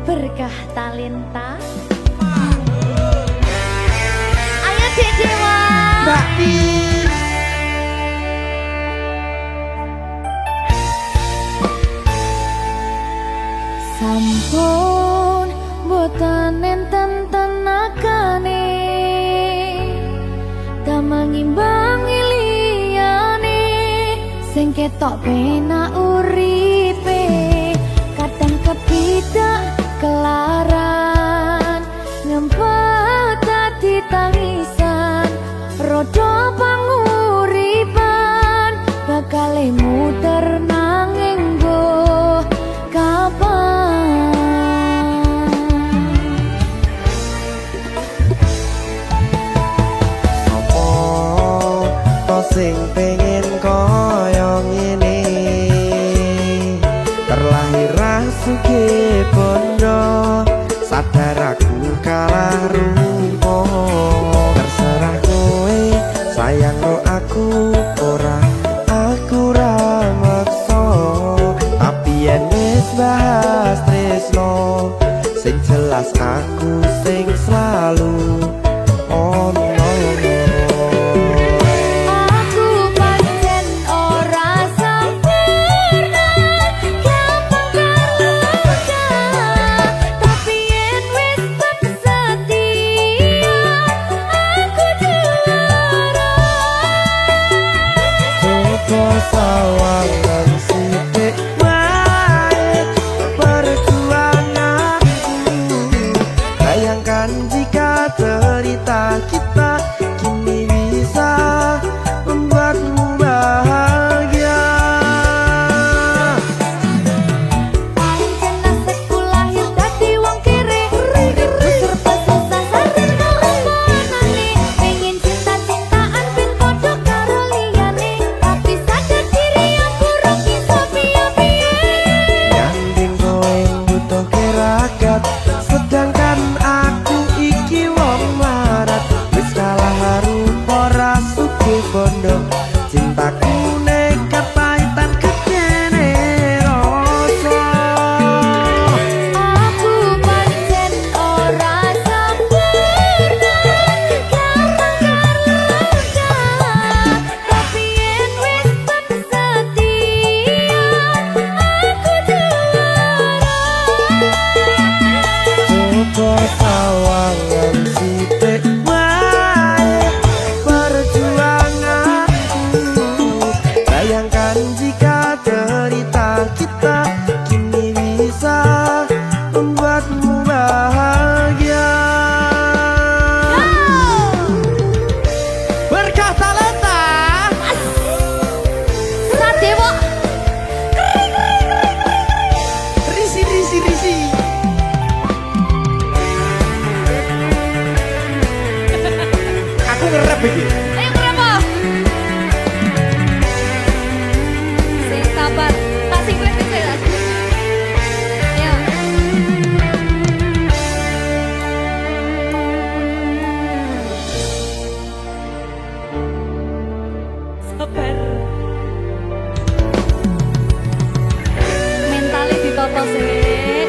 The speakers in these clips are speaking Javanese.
Berkah talenta. Ayo Dek Dewa. Mbak Di. Sampun boten enten tenagane damang imbangi liyane sing ketok penak uripe kadang kepidak kelaran ngempet dadi tangisan rodo panguripan bakal muter nanging go kapan Apa to sing pengen koyo ngene terlahir rasuke bondo sadar aku kalah rumpo terserah kowe sayang no aku ora aku ra maksa tapi yen wis bahas tresno sing jelas aku sing selalu ono. aku pancen ora sempurna gampang terluka tapi yen wis setia aku juara Coba sawangan sithik wae perjuanganku bayangkan jika cerita kita kini bisa membuatmu bahagia pancen nasibku lahir dadi wong kere uripku serba susah sareng kalomponane pengen cinta-cintaan ben padha karo liyane tapi sadar diri aku ora bisa piye-piye Nyanding kowe butuh keragat sedangkan aku iki wong larat wis kalah harupa rasuke bondo cintaku nekat pahitan kekene rasa aku pancen ora sempurna gampang terluka tapi yen wis setia aku juara Coba sawangan sithik wae perjuanganku bayangkan jika cerita kita kini bisa membuatmu bahagia Berkah talenta Sadewo Risi risi risi Aku ngerep iki ayo berapa sing sabar tak siklet sih ya sabar mentalnya ditoto sih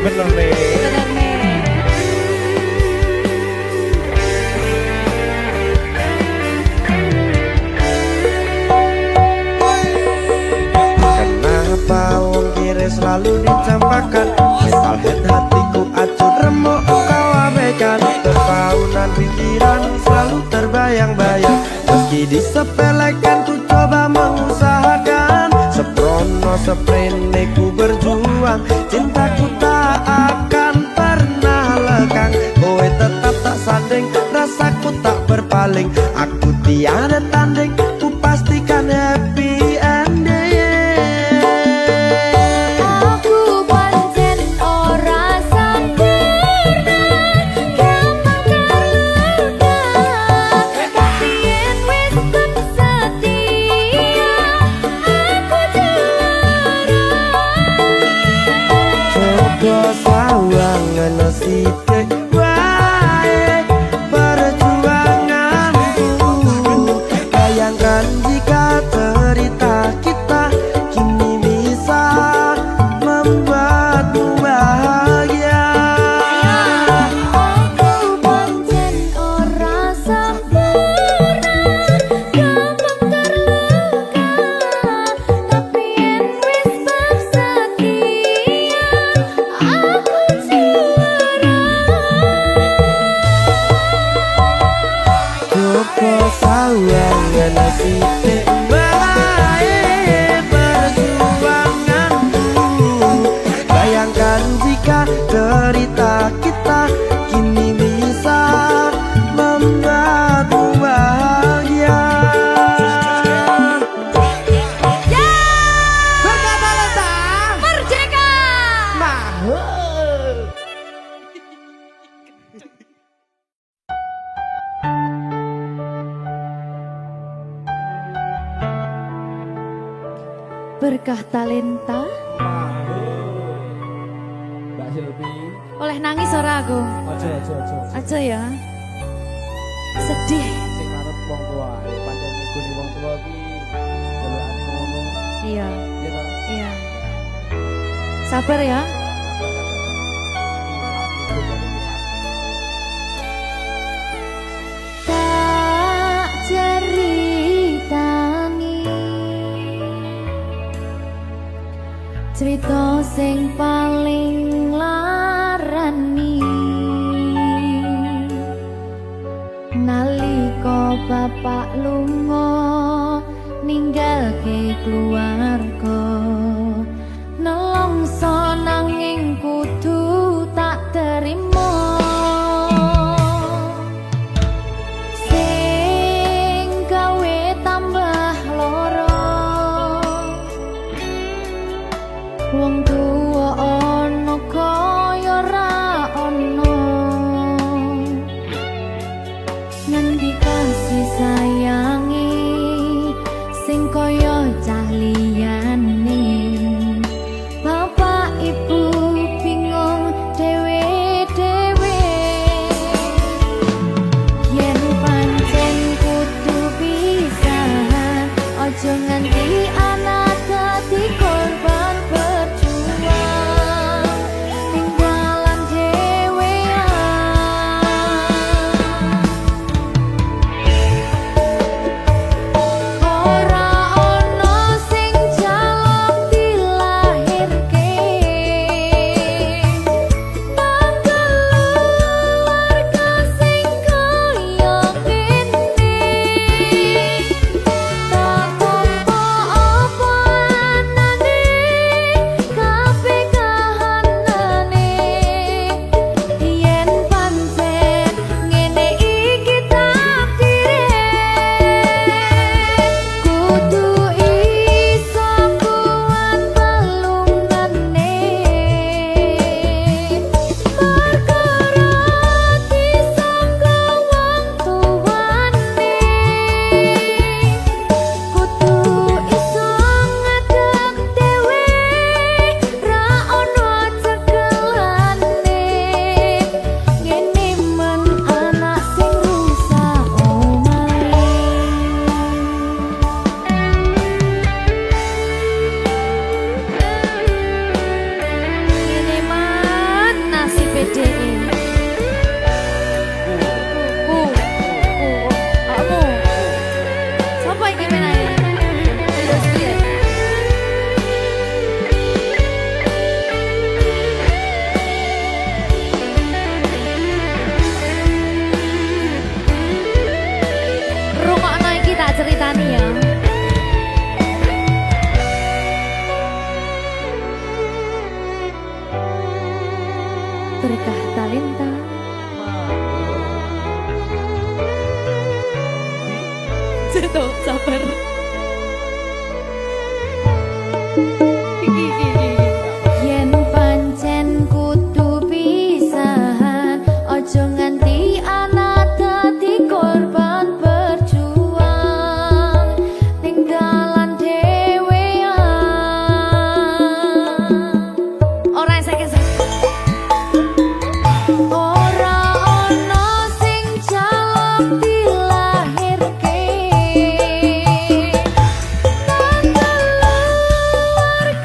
bener nih bener nih Kenapa wong kiri selalu dicampakkan Metalhead hatiku acur remuk kau abaikan Terpaunan pikiran selalu terbayang-bayang Meski disepelekan ku coba mengusahakan Seprono seprene ku berjuang Cintaku tak akan pernah lekang Kowe tetap tak sanding rasaku tak berpaling Aku tiada tanding ku pastikan happy ending aku pancen ora sempurna gampang terluka tapi yen wis setia aku juara Coba sawangan sithik wae perjuanganku bayangkan jika cerita kita kini bisa membuatmu bahagia Berkah talenta. Mbak Silvi. Oleh nangis ora aku? Aja. Aja ya. Sedih. Sing arep wong tua, pancen ngikuni wong tua ki jalan ngono. Iya. Ya ta? Iya. Sabar ya. Tak ceritani cerita sing paling larani nalika bapak lunga ninggalke keluarga nelongso nanging kudu tak terima sing gawe tambah loro wong tuwa ana kaya ra ana ngendi kasih sayangi sing kaya cah liyane bapak ibu bingung dewe-dewe yen pancen kudu pisahan aja nganti anak dadi korban berjuang tinggalan dhewean ora ono sing jaluk dilahirke keluarga sing kaya kene tak tampa apa anane kabeh kahanane yen pancen ngene iki takdire kudu iso kuat balungane perkara disangka wong tuwane kudu iso ngadeg dhewe ra ono cekelane ngene men anak sing rusak omahe ngene man nasib dhewe kamu sapa iki menae terus piye rungokno iki tak ceritani ya berkah talenta Ceto, sabar. Yen pancen kudu pisahan, ojo nganti anak dadi korban berjuang tinggalan dhewean. Ora esek-esek. Ora ono sing jaluk dilahirke nang keluarga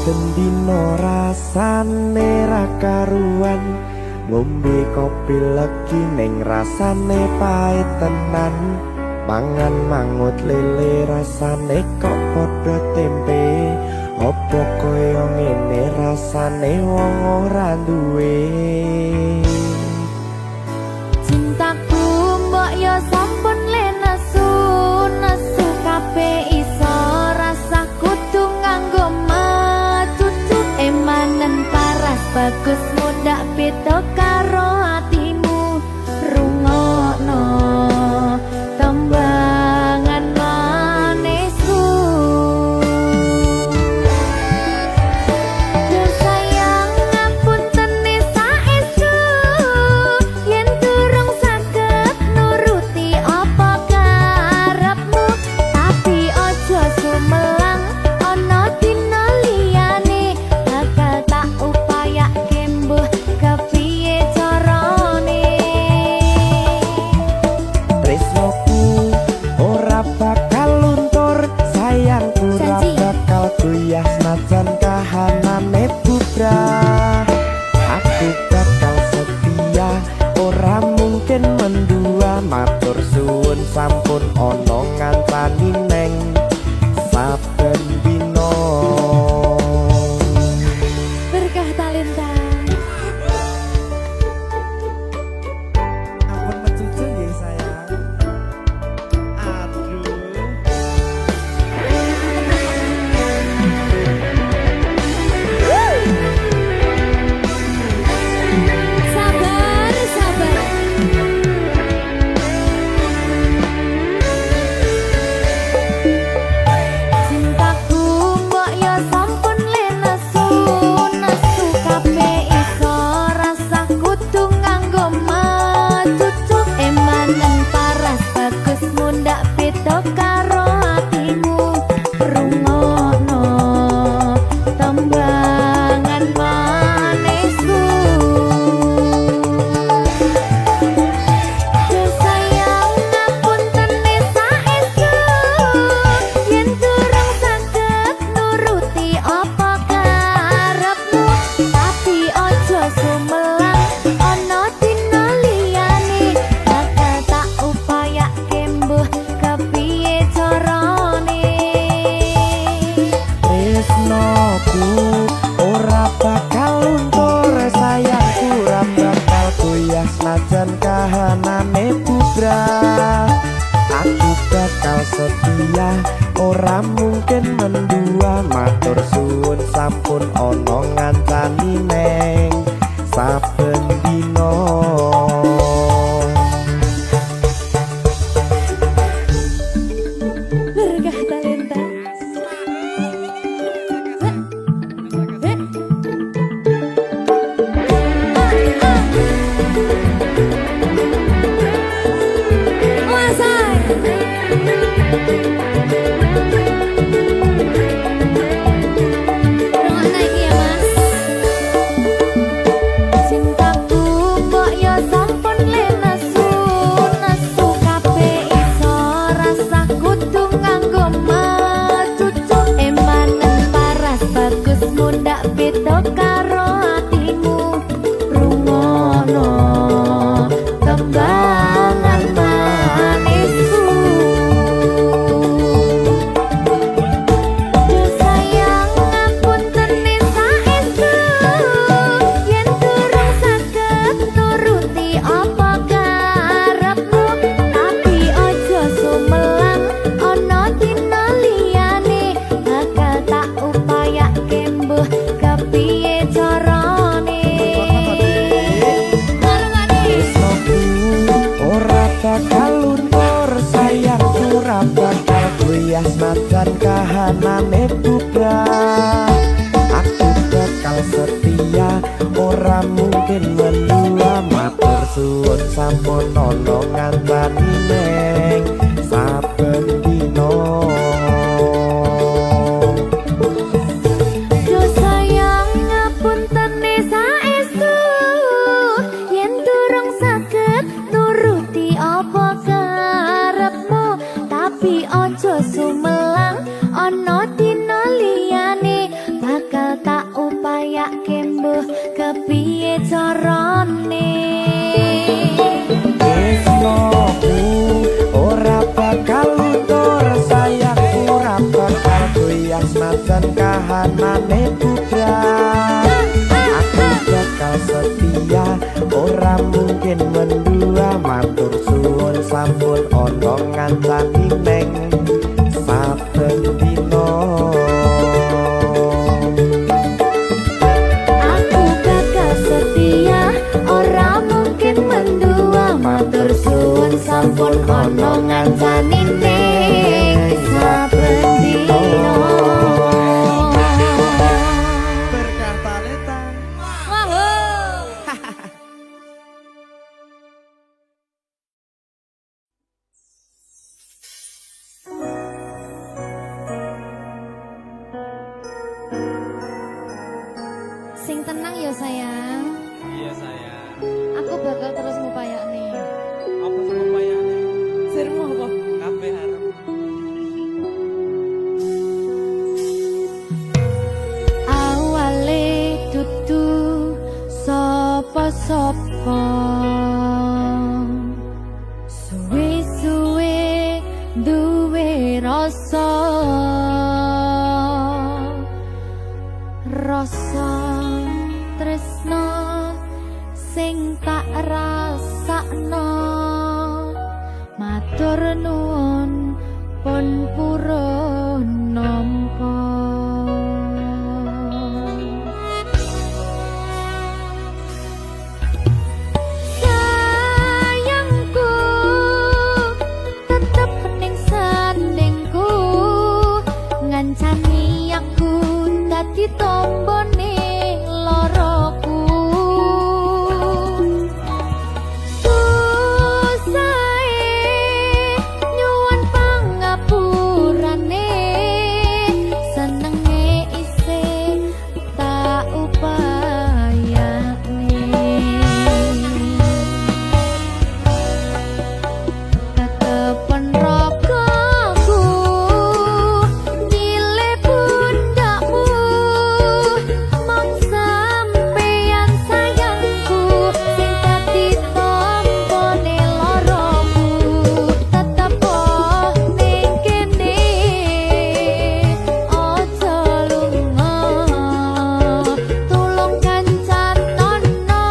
saben dino rasane ra karuan, ngombe kopi legi ning rasane pahit tenan, mangan mangut lele rasane kok padha tempe, opo koyo ngene rasane wong ora duwe. Cintaku mbok yo sampun le nesu nesu kabeh iso rasa kudu nganggo matutu emanen paras bagus mundak beda karo atimu rungokno tembangan manisku. Yo sayang ngapunten saestu yen durung saged nuruti apa karepmu, tapi aja sumelang ana dina liyane bakal tak upayake mbuh kepiye carane. Tresnoku ora bakal luntur, sayangku ora Janji. bakal goyah senajan kahanane bubrah. Aku bakal setia, ora mungkin mendua, matur suwun sampun ana ngancani neng saben dina. Berkah talenta. Ampun mecucu nggih sayang. Aduh. Sabar, sabar. Cintaku mbok yo sampun le nesu nesu kabeh iso rasa kudu nganggo matutu emanen paras bagus mundak beda karo atimu rungokno tembangan manisku. Yo sayang ngapunten saestu yen durung saged nuruti apa karepmu, tapi aja sumelang ana dina liyane bakal tak upayake mbuh kepiye carane. Tresnoku ora bakal luntur, sayangku ora bakal goyah senajan kahanane bubrah. Aku bakal setia, ora mungkin mendua, matur suwun sampun ana ngancani neng saben dina. Berkah talenta. Cintaku mbok yo sampun le nesu nesu kabeh iso rasa kudu nganggo matutu emanen paras bagus mundak beda karo atimu rungokno tembangan manisku. Yo sayang ngapunten saestu yen durung saged nuruti apa karepmu, tapi aja sumelang ana dina liyane bakal tak upayake mbuh kepiye carane. Tresnoku ora bakal luntur, sayangku ora bakal goyah senajan kahanane bubrah. Aku bakal setia, ora mungkin mendua, matur suwun sampun ana ngancani neng saben dina. Yo sayang ngapunten saestu yen durung saged nuruti apa karepmu, tapi aja sumelang ana dina liyane bakal tak upaya kembuh kepiye carane. Tresnoku ora bakal luntur, sayangku ora bakal goyah senajan kahanane bubrah. Aku bakal setia, ora mungkin mendua, matur suwun sampun ana ngancani neng saben dina. Aku bakal setia, ora mungkin mendua, matur suwun sampun ana ngancani ning saben dina. Berkah taletan. Sing tenang ya sayang, Iya sayang. aku bakal terus ngupayakne. Apa sih upayane? Sirmu apa? Kabeh arep. Awale dudu sapa-sapa, suwe-suwe duwe rasa tresno sing tak rasakno. Matur nuwun pun purun nampa. Sayangku tetep ning sandingku, ngancani aku dadi tombone loroku. Susahe nyuwun pangapurane, senenge isih tak upayane. Tetepen rogoku nyilih pundakmu, mong sampeyan sayangku sing dadi tombone loroku. Tetep ning kene aja lunga, tulung kancanono.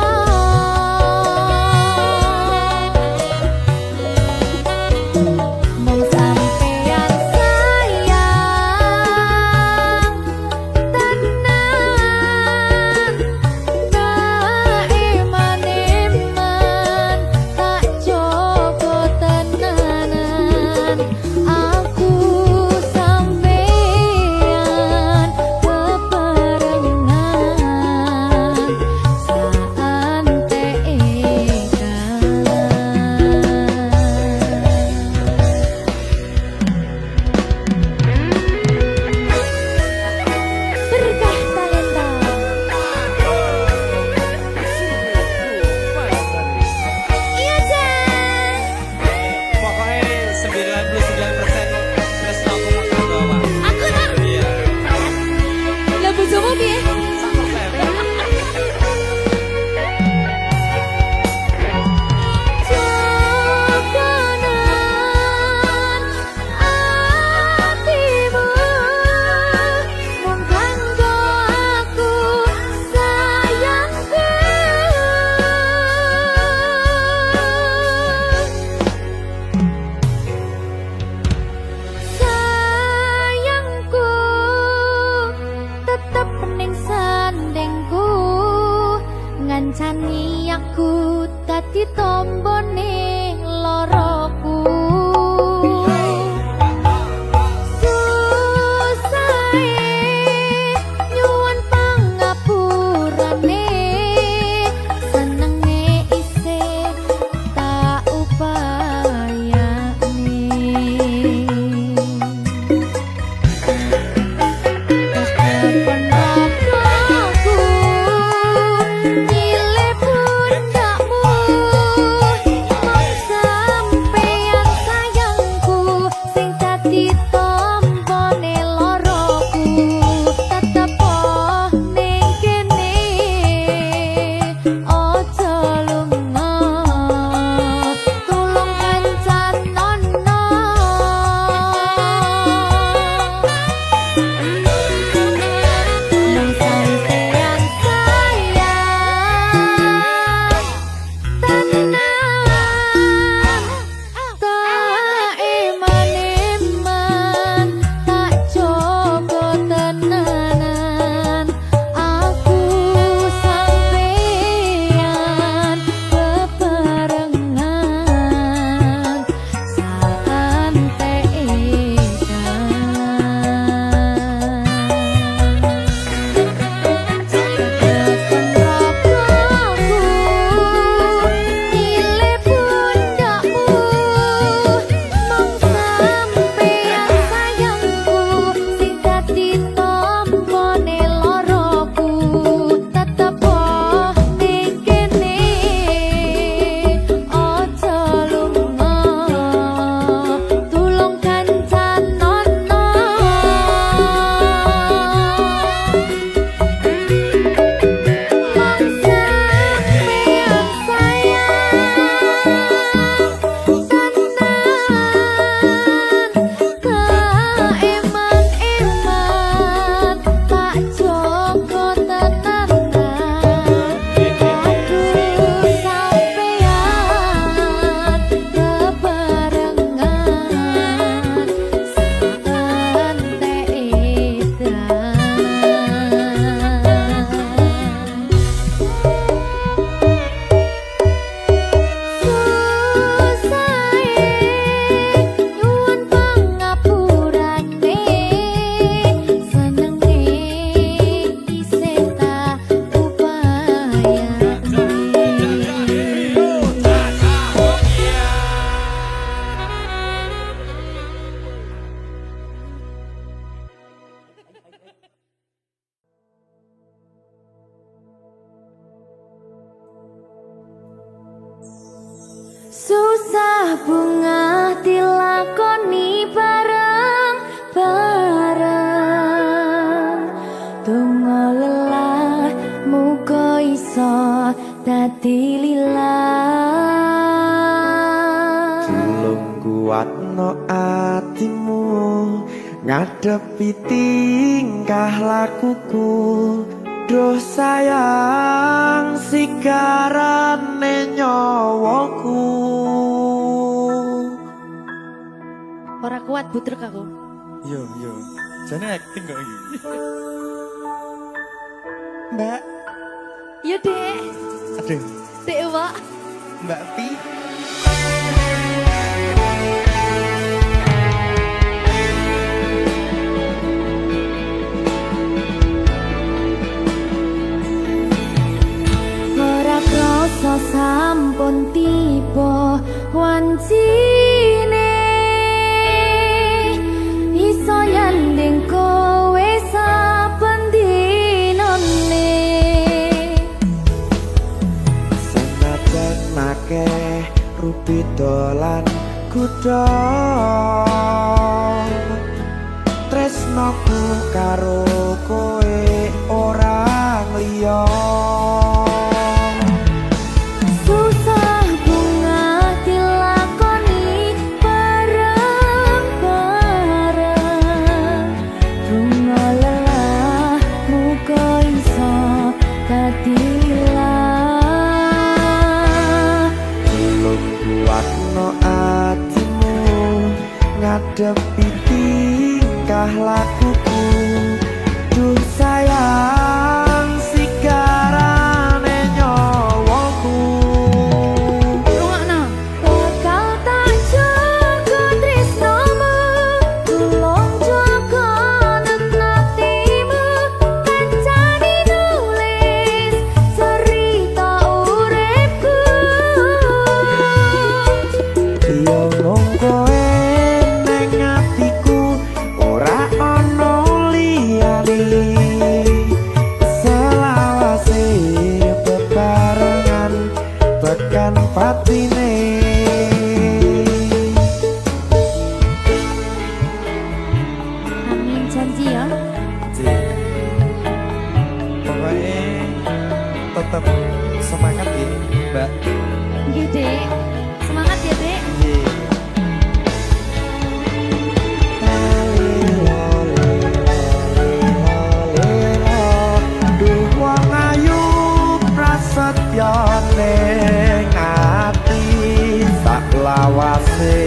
Mong sampeyan sayang tenan, tak iman-iman, tak jogo tenanan. Aku sampeyan bebarengan saante berkah talenta. Iya Jan, Pokoknya 99% Tresno aku bakal bawa. aku tak. Iya. Lah bojomu piye? 100%. Jogonan atimu, mung kanggo aku sayangku. Sayangku tetep ning sandingku, ngancani aku dadi tombone loroku. Susahe nyuwun pangapurane, senenge isih tak upayane. Tetepen rogoku nyilih pundakmu, Susah bunga dilakoni bareng-bareng. Donga lelah muga iso dadi lillah. Tulung kuatno atimu ngadepi tingkah lakuku. Duh sayang sigarane nyawaku. Ora kuat butrek aku. Yo, jane acting kok iki. Mbak, Yo Dek. aduh, Dek Wak. Mbak Pi. Ora krasa sampun tiba wancine. Iso nyanding kowe saben dinane. Senajan akeh rupi dolan kuda. Tresnoku karo kowe orang liya. Susah bunga dilakoni bareng-bareng. Bunga lelah muga iso dadi lillah. Tulung kuatno atimu ngadepi tingkah lakuku. Duh sayang sigarane nyawaku. Rungokno. Bakal tak jaga tresnomu, tulung jaga neknatimu. Kancani nulis cerita uripku. Yo mung kowe ning atiku ora ana liyane. Selawase bebarengan tekan patine. Amin janji ya. Pokoknya tetap semangat ya, Mbak. Nggih, Dek. Semangat ya, Dek. Duh wong ayu prasetyo ning ati sak lawase.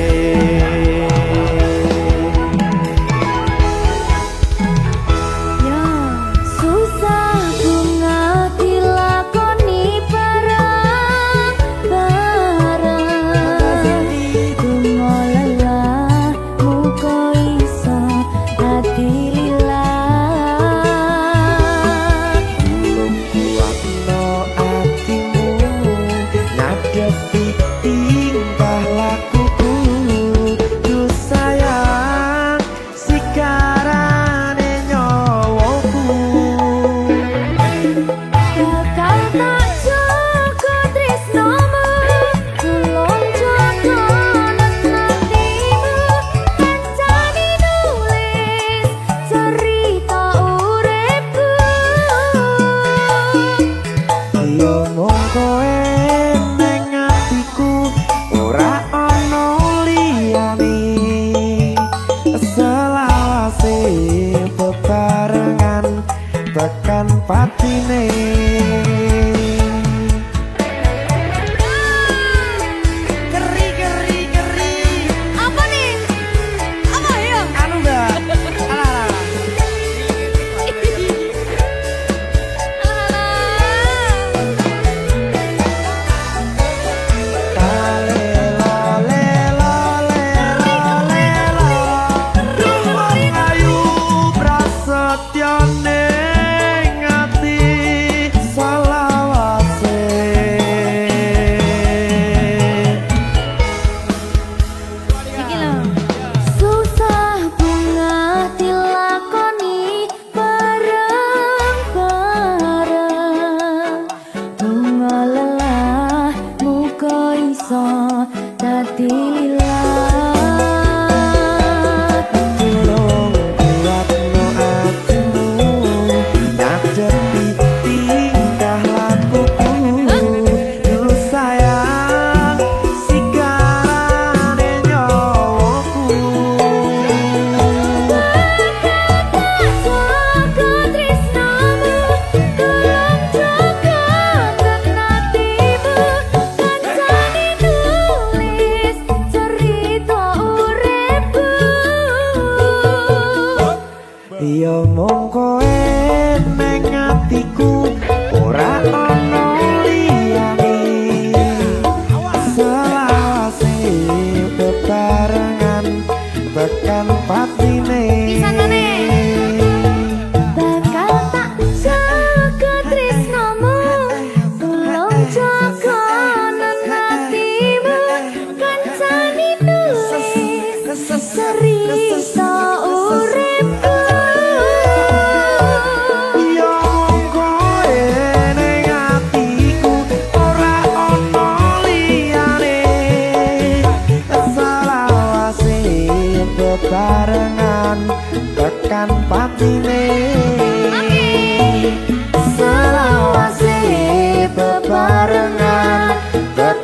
Ya, susah bunga dilakoni bareng-bareng. Donga lelah muga iso dadi lillah. Tulung kuatno atimu ngadepi tingkah lakuku.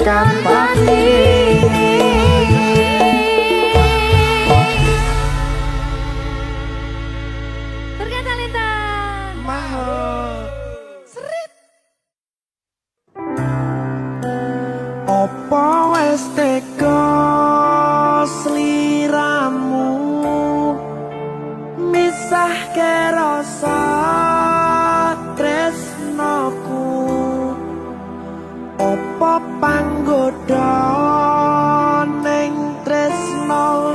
kan pasti. Berkata-lita. Mahal. Serit. Opo wis teko sliramu misah rasa tresnoku. Opo panggoda ning tresno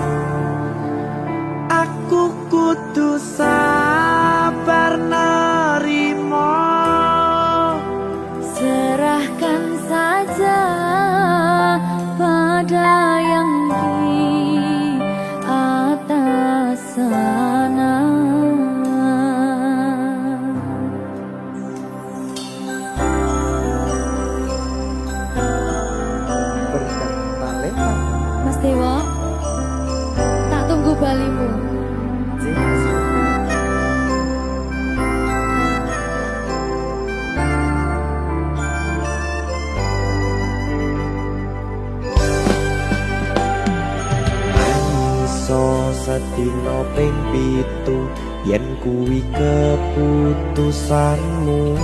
aku kudu sabar nerima. Serahkan saja pada yang di atas sana. Berkat talenta. Mas Dewa, tak tunggu balimu. Iso sedina ping 7 yen kuwi keputusanmu.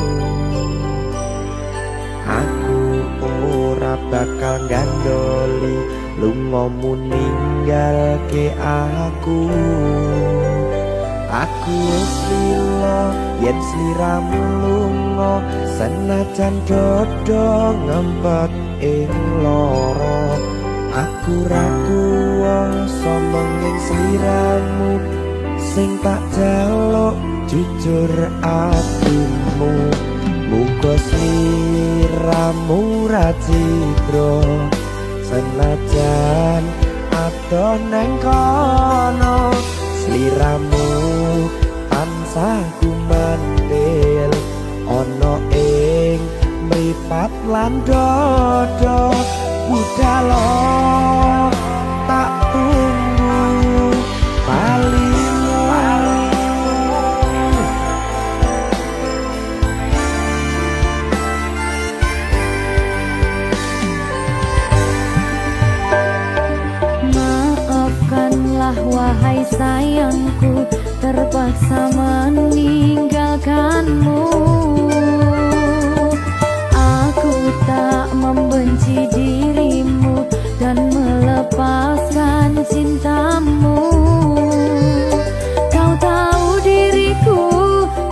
Aku ora bakal gandoli lungamu ninggalke aku. Aku wis lila yen sliramu lunga senajan dodo ngempet ing lara. Aku ra kuwasa menging sliramu sing tak jaluk jujur atimu. Muga sliramu ra cidra senajan adoh neng kono. Sliramu tansah gumandhil ana ing mripat lan dodo. Budalo tak tunggu balimu. Maafkanlah wahai sayangku, terpaksa meninggalkanmu. Aku tak membenci dirimu dan melepaskan cintamu. Kau tahu diriku,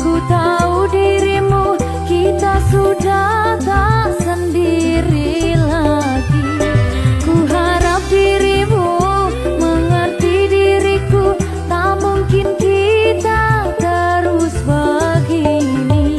ku tahu dirimu, kita sudah tak sendiri lagi. Ku harap dirimu mengerti diriku, tak mungkin kita terus begini.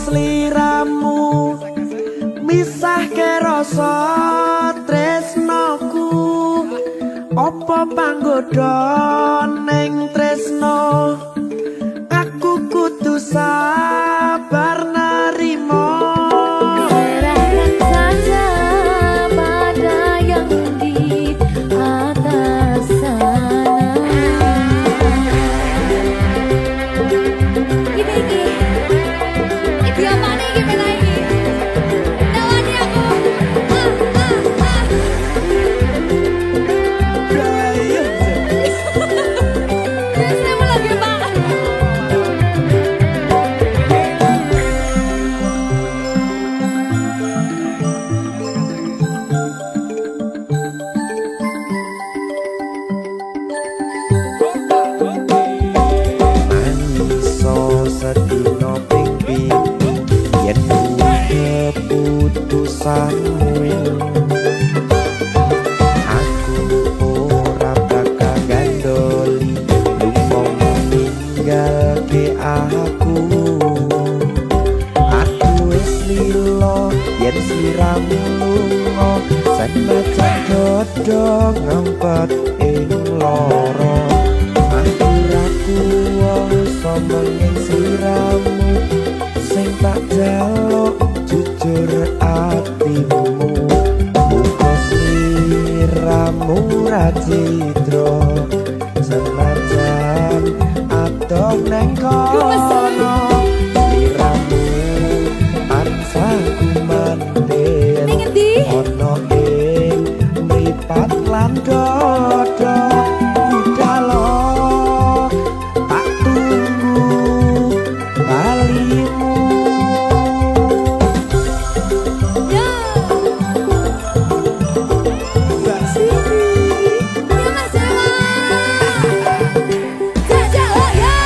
sliramu misahke rasa tresnoku apa panggoda ning tresno aku kudu sabar narimo Serahkan saja pada yang di atas sana. Ini apa nih gimana ini? Tawani aku. Biasanya mau lagi banget. Mangiso sedina ping pitu yen keputusanmu aku ora bakal gandoli lupa ninggalke aku wis lilo yen sliramu lunga senajan dodo ngempet ing loro aku iso menging sliramu sing tak jaluk jujur atimu muga sliramu ra citra senajan adoh neng kono sliramu tansah kumandel Ning endi? ono ing mripat lan dodo budalo tak tunggu balimu Ya. Mbak Siti Annyeonghaseyo. Jajal ya.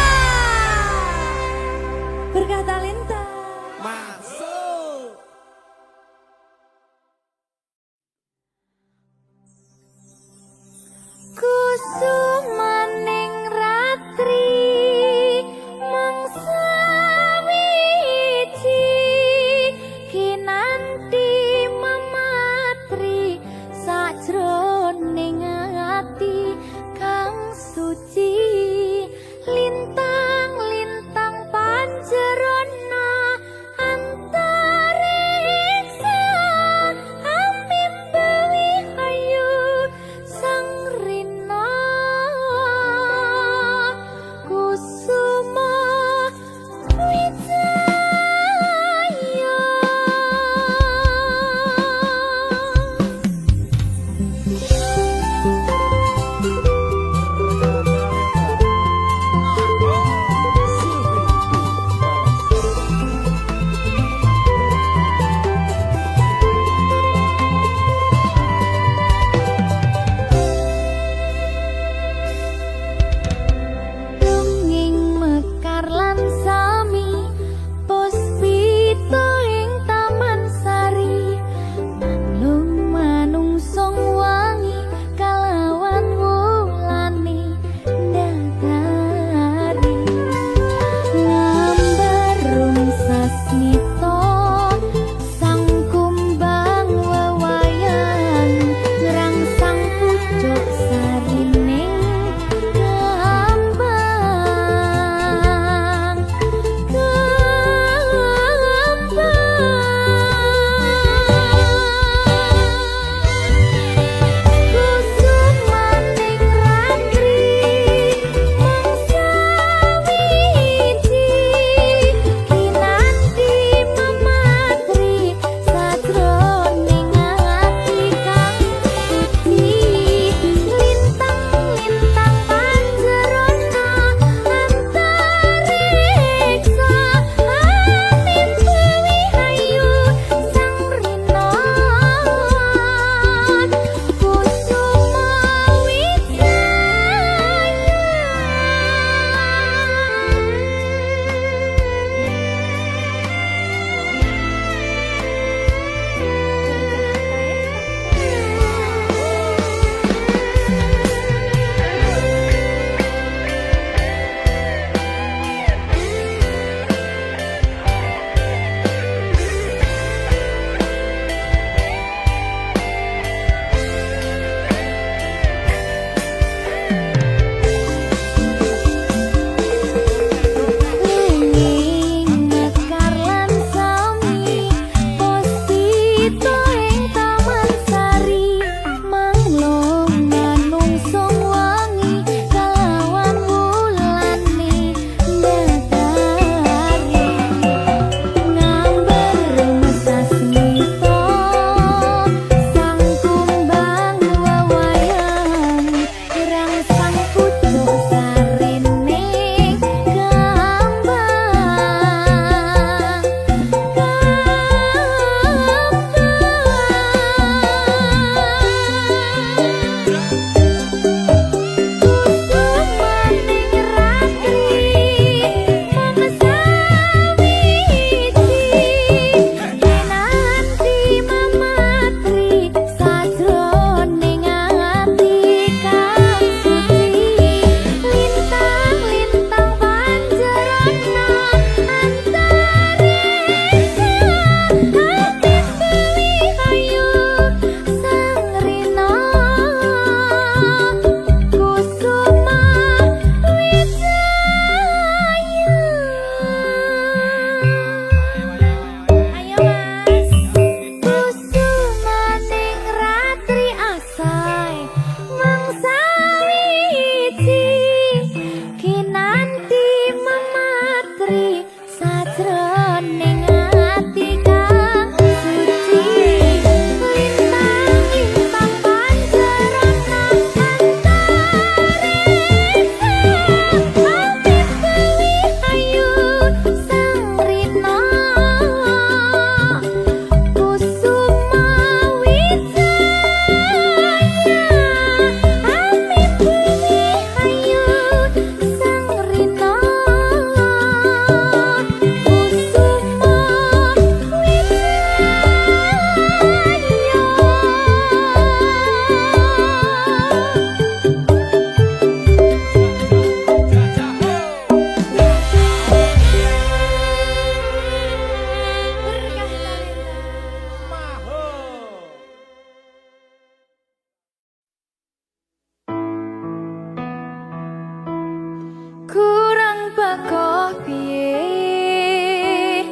piye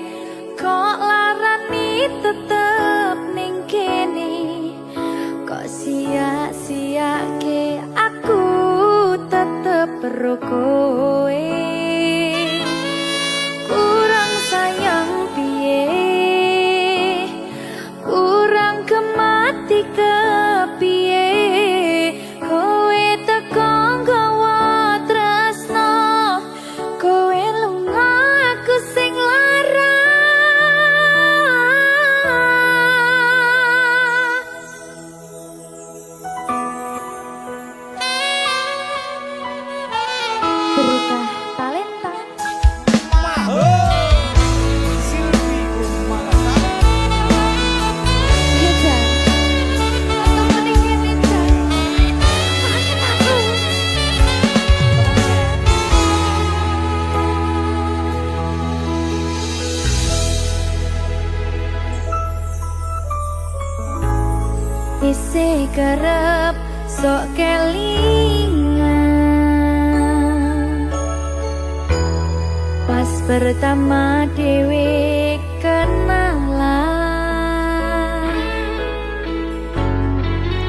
kok larani tetep ning kene, kok sia-siake aku tetep perlu kowe. Kurang sayang piye, kurang kemati kepiye, kowe teko nggawa tresno, kowe lunga aku sing lara. Berita talenta. Silvi Kumala. Iya Jan, aku mending ini Jan, maafin aku. Isih kerep sok kelingan, pas pertama dewe kenalan,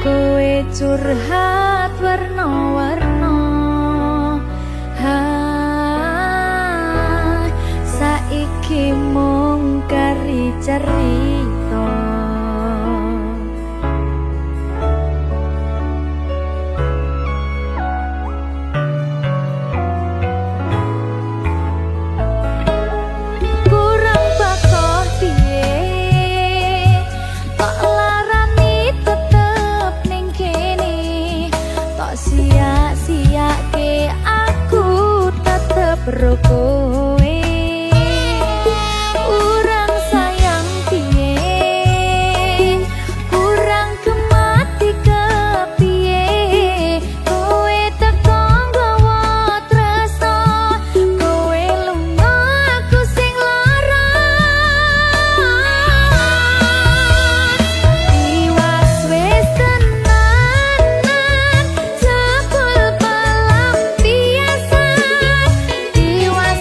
kowe curhat warna-warna, saiki mung kari cerita. Kurang bakoh piye, tok larani tetep ning kene, tok sia-siake aku tetep ro kowe. Kurang sayang piye, kurang kemati kepiye, kowe teko nggawa tresno, kowe lunga aku sing lara. Iwas wis tenanan, jebul pelampiasan. Iwas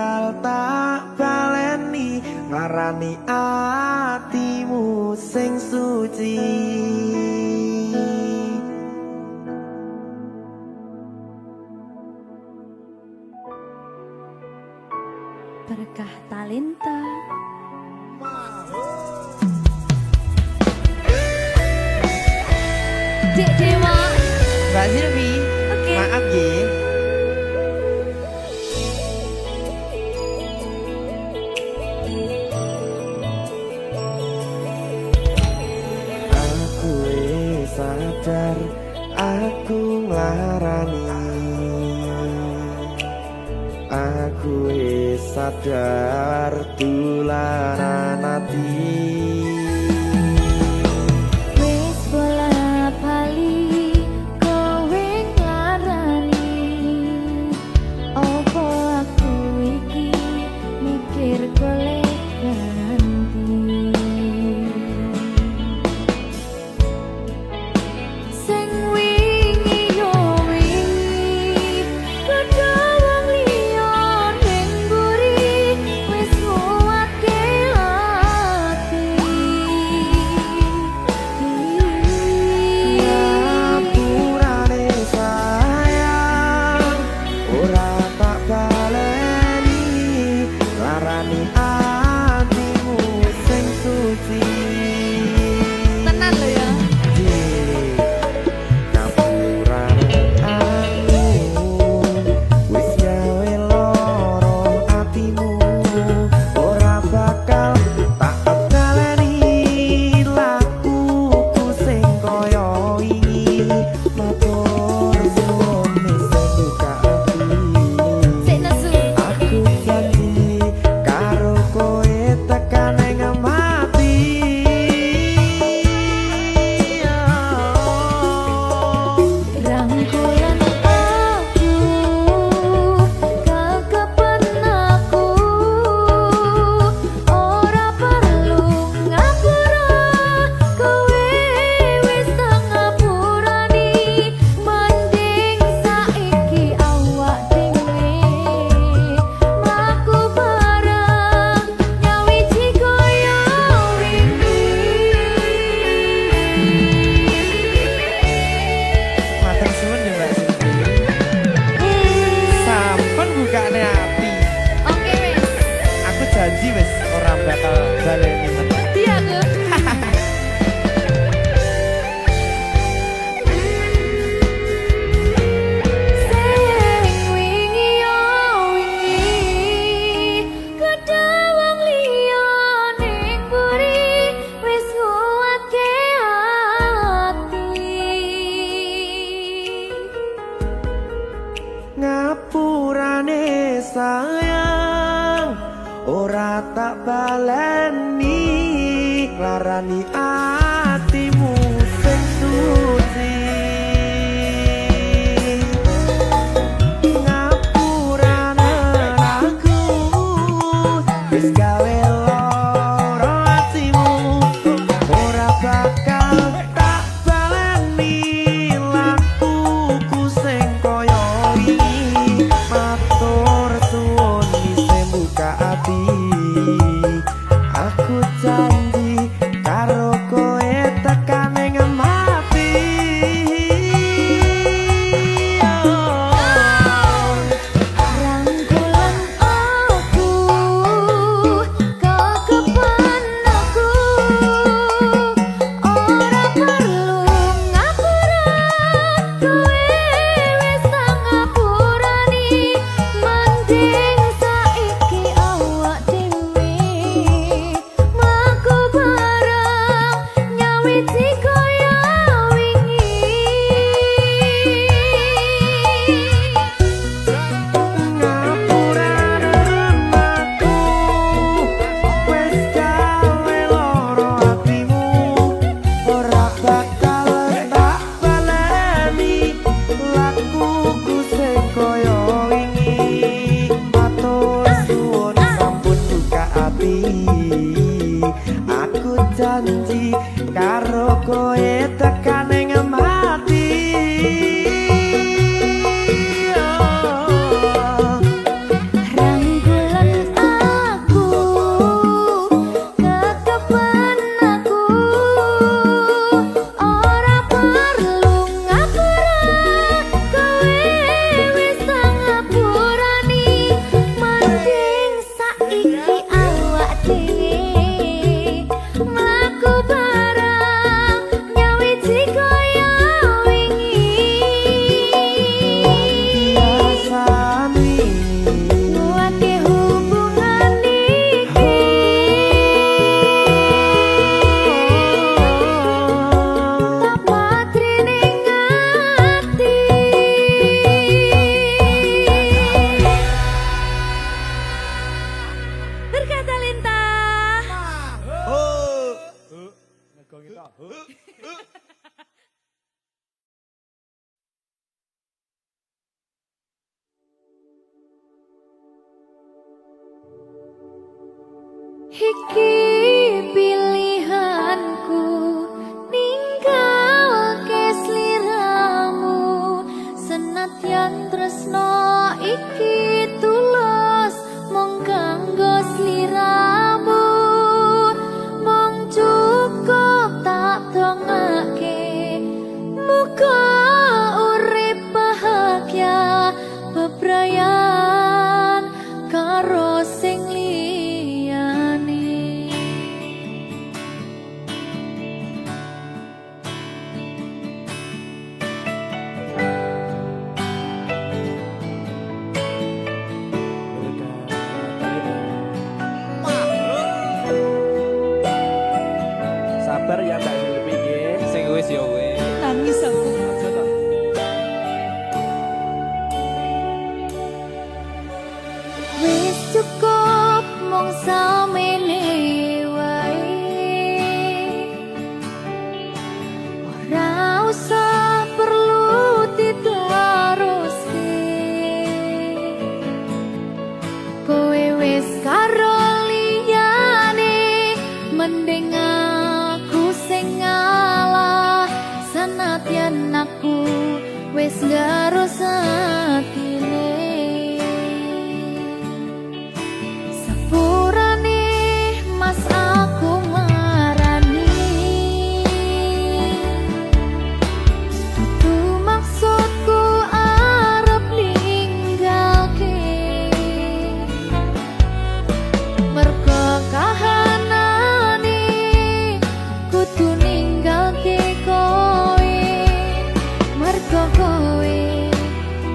bakal tak baleni ngarani atimu sing suci. Berkah talenta. Dek Dewa. Mbak Silvi, Oke. maaf ya. Aku sadar aku nglarani. Aku sadar tulanan ati. Wis bola bali kowe nglarani. Opo aku iki mikir golek ganti. Sing wingi yo wingi padha wong liya ning mburi wis nguwatke ati. Ngapurane sayang ora tak baleni larani atimu sing suci. Tenan lho ya. Ngapurane aku wis gawe loro atimu ora bakal tak baleni lakuku sing kaya wingi matur suwun sing buka ati. Sik nesu. Aku janji karo kowe tekan ing mati. Rangkulan aku, kekepen aku, ora perlu ngapura, kowe wis tak ngapurani, mending saiki awak dhewe mlaku bareng nyawiji kaya wingi. Matur suwun ya Mbak Silvi. Sampun bukane ati. Oke wis. Aku janji wis ora bakal baleni meneh. Iya tuh. Sing wingi yo wingi kedawang liya ning mburi wis nguwatke ati. Ngapurane sayang ora tak baleni larani atimu sing suci. Ngapurane aku wis gawe loro atimu ora bakal tak baleni lakuku sing kaya wingi matur suwun sing buka ati. Aku janji karo kowe tekan ing mati. Rangkulan aku, kekepan aku, ora perlu ngapura, kowe wis tak ngapurani, mending saiki awak dhewe mlaku bareng nyawiji kaya wingi. Ngapurane aku wis gawe loro atimu ora bakal tak baleni lakuku sing kaya wingi matur suwun sampun buka ati. Aku janji karo kowe tekan ing mati. Rangkulan Berkata lintah. Ngegong itu. Iki pilihanku ninggal ke sliramu senadyan tresno iki tulus mung kanggo sliramu mung cukup tak dongake muga urip bahagia bebrayan karo sing Sabar ya Mbak Zulfi nggih. Sing wis ya wis. nangis aku. Aja to. Wis cukup mung samene wae ora usah perlu diteruske kowe wis karo liyane mending aku sing ngalah senadyan aku wis garo satine sepurane mas aku marani tutu maksudku arep ninggalke mergo kahanane kudu ninggalke kowe mergo kowe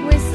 wis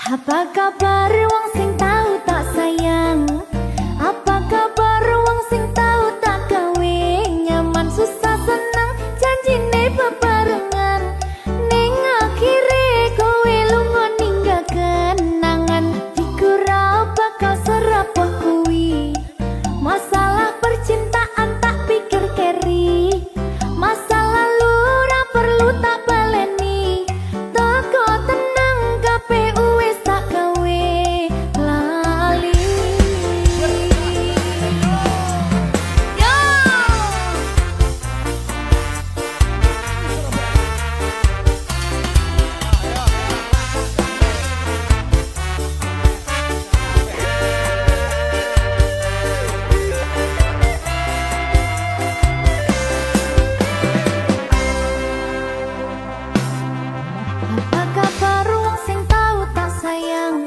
Apa kabar wong sing tau tak sayang? Apa kabar wong sing tau tak gawe? Nyaman susah senang janjine bebarengan. Ning akhire kowe lunga ninggal kenangan. Dikira bakal serapuh kuwi. Masalah percintaan tak pikir keri. Masa lalu ora perlu tak baleni. Toko tenang KPU wis tak gawe lali. Yo. Apa kabar wong sing tau tak sayang?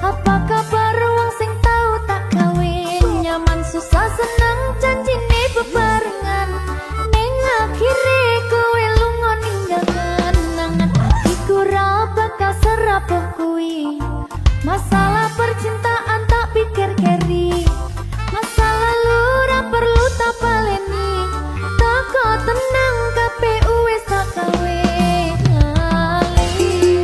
Apa kabar wong sing tau tak kawin? Nyaman susah senang janjine bebarengan. Ning akhire kowe lunga ninggal kenangan. Atiku ra bakal serapuh kuwi. Masalah percintaan tak pikir keri. Masa lalu ra perlu tak baleni. Toko tenang KPU wis tak gawe lali.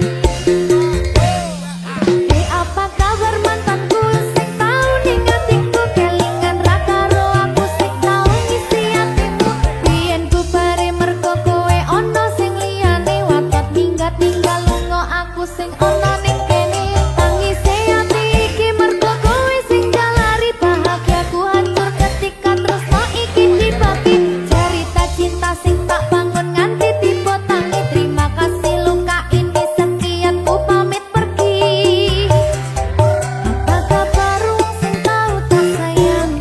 Apa kabar mantanku sing tau ning atiku? Kelingan ra karo aku sing tau ngisi atimu. Biyen ku bare mergo kowe ono sing liyane. Watot tinggal lunga aku sing ono ning kene. Tangise ati iki mergo kowe sing jalari. Bahagiaku hancur ketika tresno iki dibagi. Cerita cinta sing tak bangun nganti tiba tangi. Terima kasih luka ini sekian ku pamit pergi. Apa kabar wong sing tau tak sayang?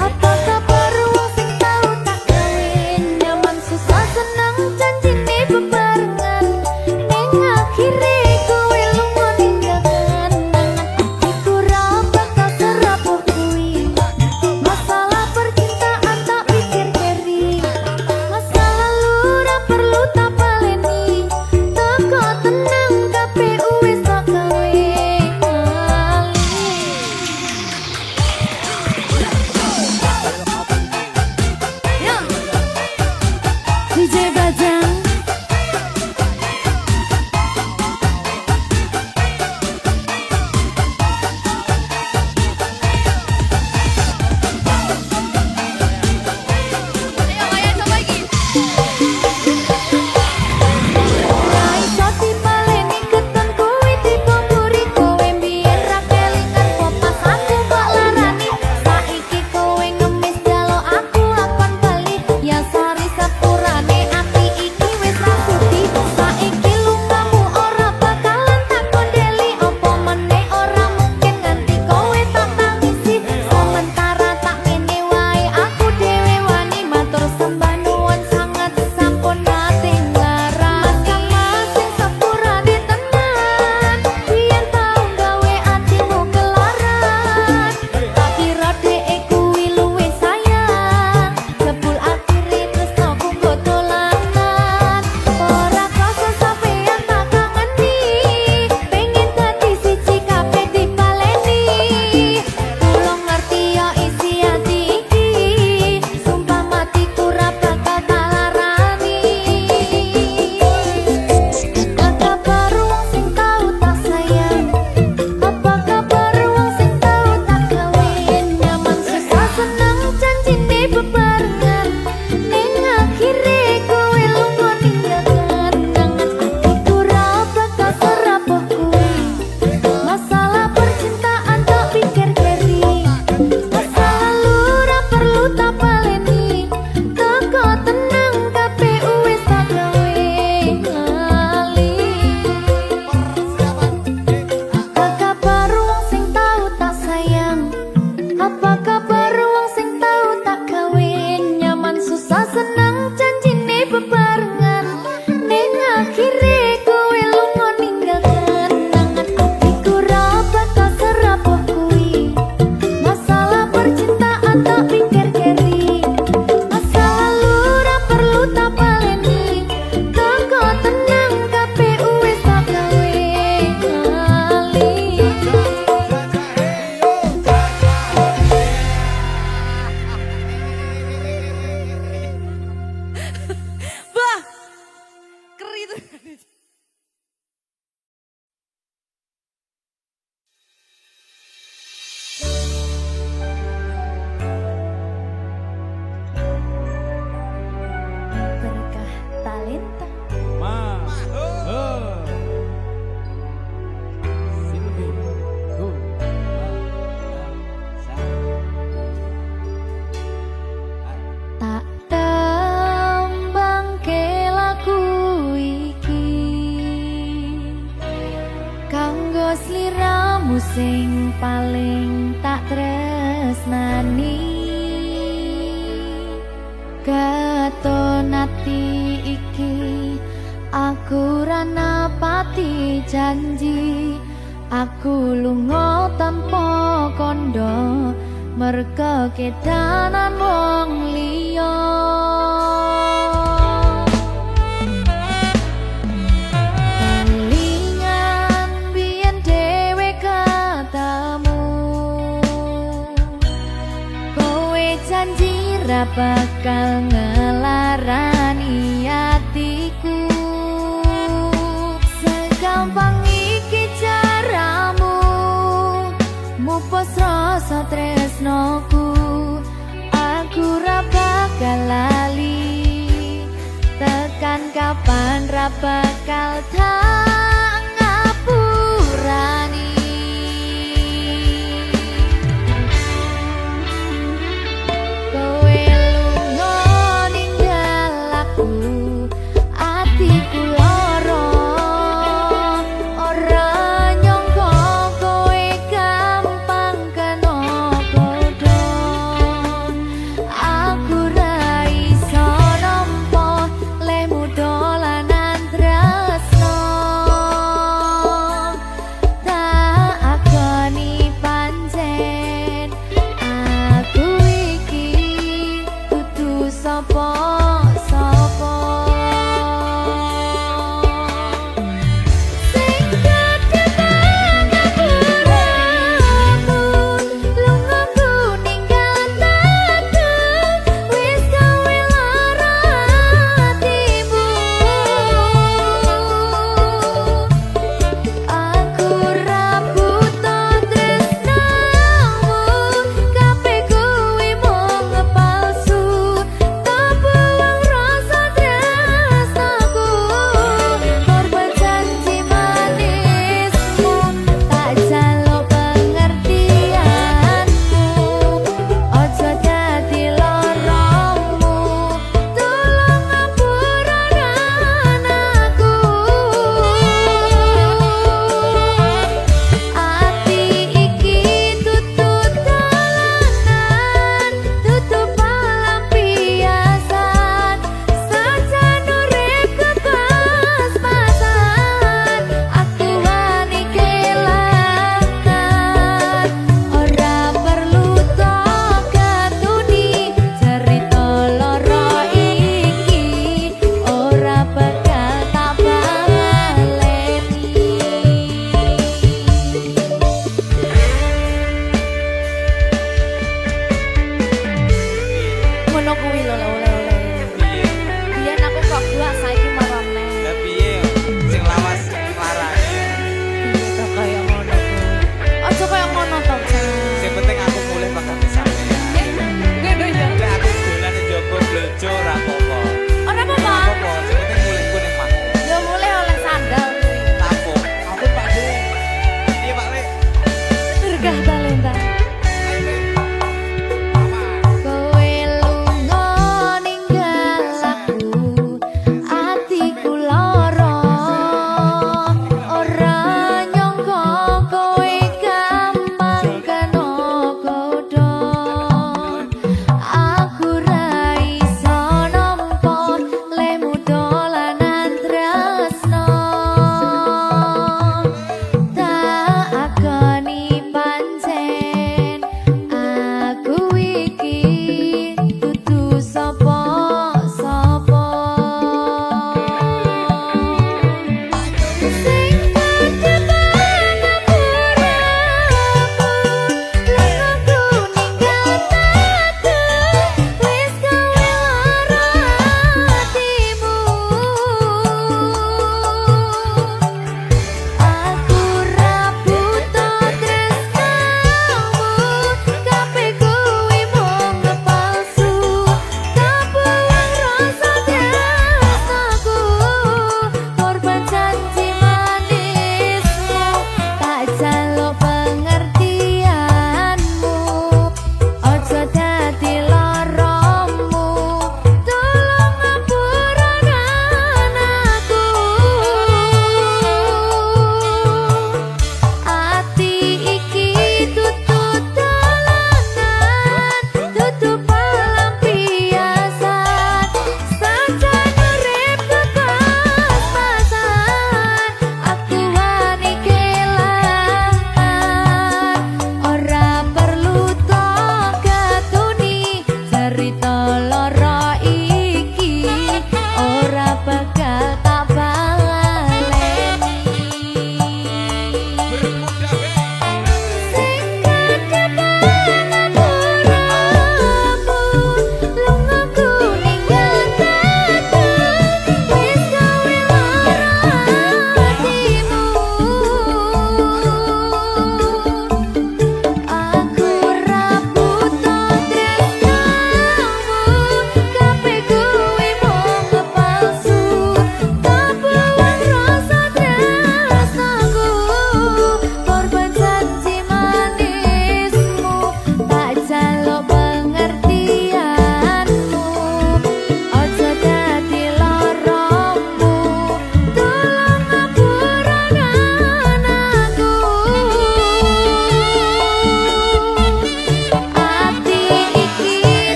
Apa kabar wong sing tau tak kawin? Nyaman susah senang janjine bebarengan. Ning akhire kowe sliramu sing paling tak tresnani. Katon ati iki aku ra napati janji, aku lunga tanpa kondo merga kedanan wong liya. Kelingan biyen dhewe katamu, kowe janji ra bakal ngelarani hatiku. Segampang iki caramu mupus rasa tresnoku, aku ra bakal lali, tekan kapan ra bakal tak ngapurani. Kowe lunga ninggal aku, atiku lara, ora nyangka kowe gampang kena godha. Aku ra iso nampa lehmu dolanan tresno.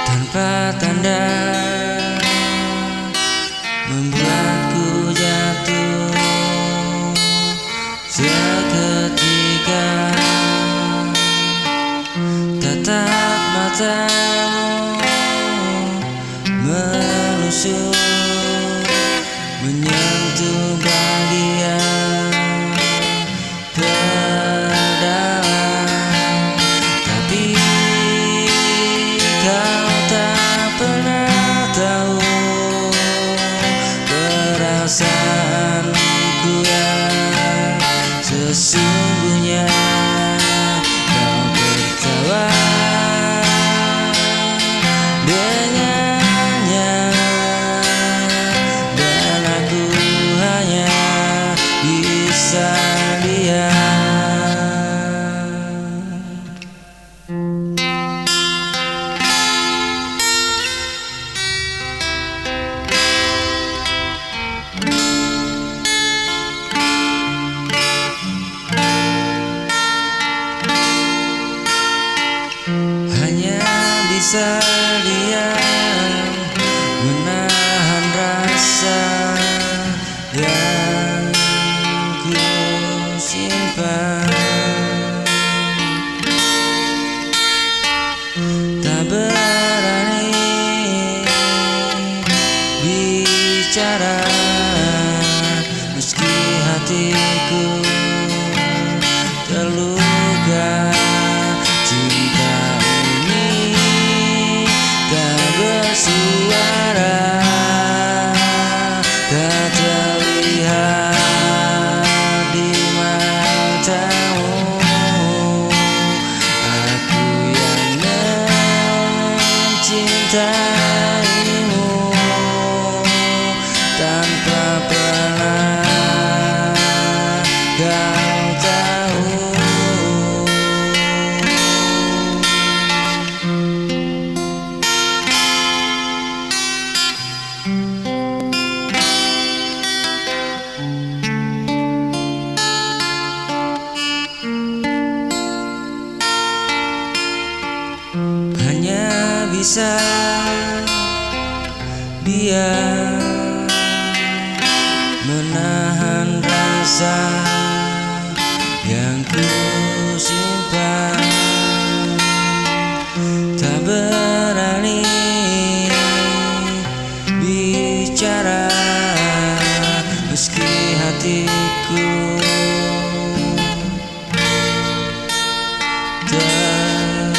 tanpa tanda membuatku jatuh seketika. Tatap matamu menusuk, menyentuh bagian terdalam, tapi kau tak pernah tahu perasaanku yang sesungguhnya. Kau tertawa dengannya, dan aku hanya bisa diam. Hanya bisa diam, menahan rasa yang ku simpan. Tak berani bicara meski hatiku terluka. Cinta ini tak bersuara, tak terlihat di matamu. Aku yang mencintaimu tanpa pernah kau tahu. Hanya bisa diam, menahan rasa yang ku simpan. Tak berani bicara meski hatiku terluka.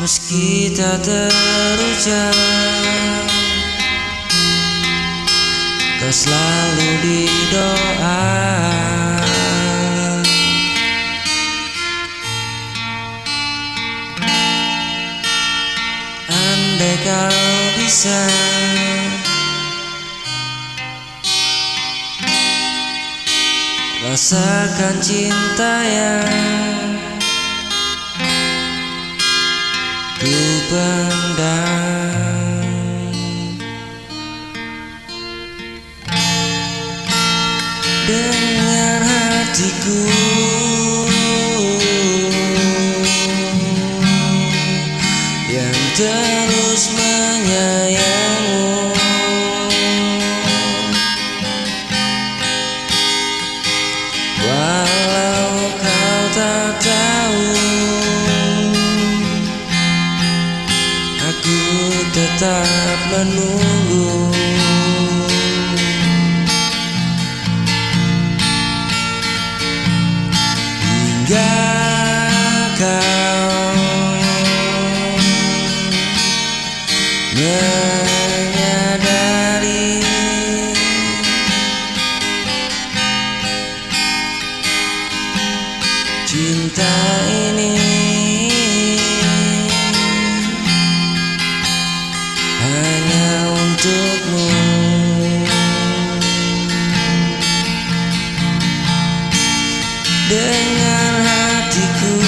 meski tak terucap, kau selalu di doa. Andai kau bisa rasakan cinta yang ku pendam, dengar hatiku yang terus menyayangmu. Walau kau tak tahu, aku tetap menunggu. Hingga kau menyadari cinta ini hanya untukmu. Dengar hatiku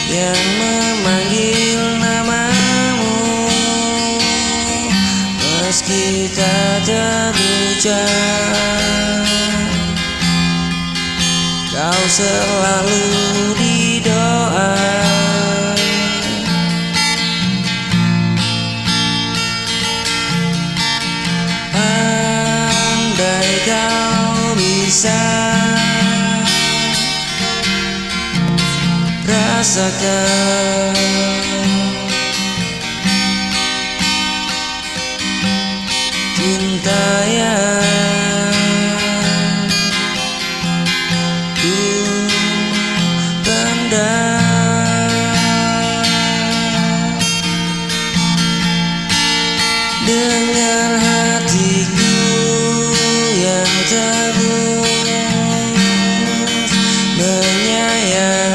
yang memanggil namamu, meski tak terucap, kau selalu di doa. Andai kau bisa rasakan cinta yang ku pendam, dengar hatiku yang terus menyayangimu.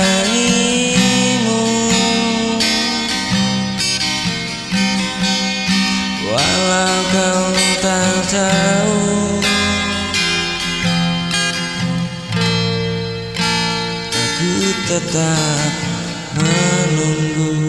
Walau kau tak tahu, aku tetap menunggu.